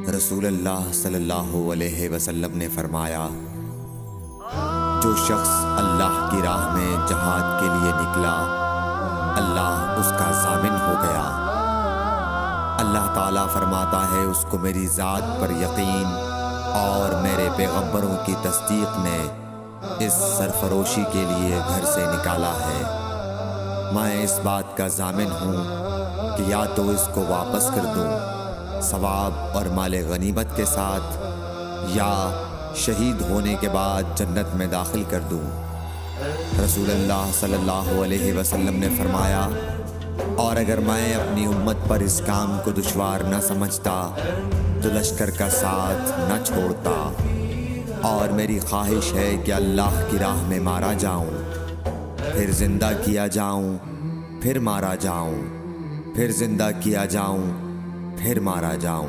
رسول اللہ صلی اللہ علیہ وسلم نے فرمایا، جو شخص اللہ کی راہ میں جہاد کے لیے نکلا، اللہ اس کا ضامن ہو گیا۔ اللہ تعالیٰ فرماتا ہے، اس کو میری ذات پر یقین اور میرے پیغمبروں کی تصدیق نے اس سرفروشی کے لیے گھر سے نکالا ہے۔ میں اس بات کا ضامن ہوں کہ یا تو اس کو واپس کر دوں ثواب اور مال غنیمت کے ساتھ، یا شہید ہونے کے بعد جنت میں داخل کر دوں۔ رسول اللہ صلی اللہ علیہ وسلم نے فرمایا، اور اگر میں اپنی امت پر اس کام کو دشوار نہ سمجھتا تو لشکر کا ساتھ نہ چھوڑتا، اور میری خواہش ہے کہ اللہ کی راہ میں مارا جاؤں، پھر زندہ کیا جاؤں، پھر مارا جاؤں، پھر زندہ کیا جاؤں، پھر مارا جاؤں۔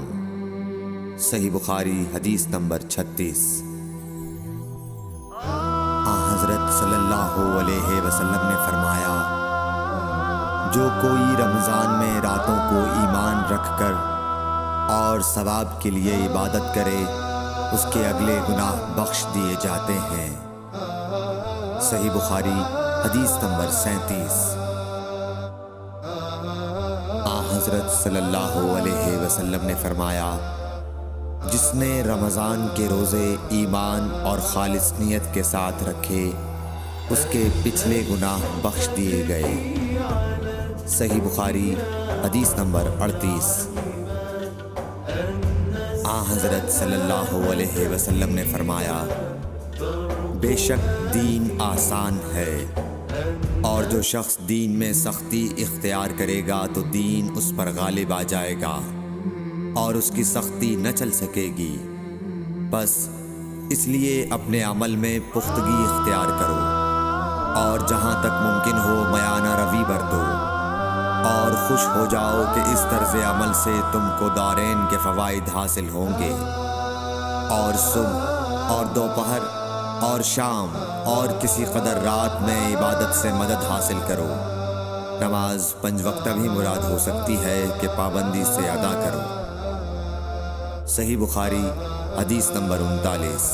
صحیح بخاری حدیث نمبر 36۔ حضرت صلی اللہ علیہ وسلم نے فرمایا، جو کوئی رمضان میں راتوں کو ایمان رکھ کر اور ثواب کے لیے عبادت کرے، اس کے اگلے گناہ بخش دیے جاتے ہیں۔ صحیح بخاری حدیث نمبر 37۔ حضرت صلی اللہ علیہ وسلم نے فرمایا، جس نے رمضان کے روزے ایمان اور خالص نیت کے ساتھ رکھے، اس کے پچھلے گناہ بخش دیے گئے۔ صحیح بخاری حدیث نمبر 38۔ حضرت صلی اللہ علیہ وسلم نے فرمایا، بے شک دین آسان ہے، اور جو شخص دین میں سختی اختیار کرے گا تو دین اس پر غالب آ جائے گا اور اس کی سختی نہ چل سکے گی۔ بس اس لیے اپنے عمل میں پختگی اختیار کرو، اور جہاں تک ممکن ہو میانہ روی برتو، اور خوش ہو جاؤ کہ اس طرز عمل سے تم کو دارین کے فوائد حاصل ہوں گے، اور صبح اور دوپہر اور شام اور کسی قدر رات میں عبادت سے مدد حاصل کرو۔ نماز 5 وقتہ بھی مراد ہو سکتی ہے کہ پابندی سے ادا کرو۔ صحیح بخاری حدیث نمبر 39۔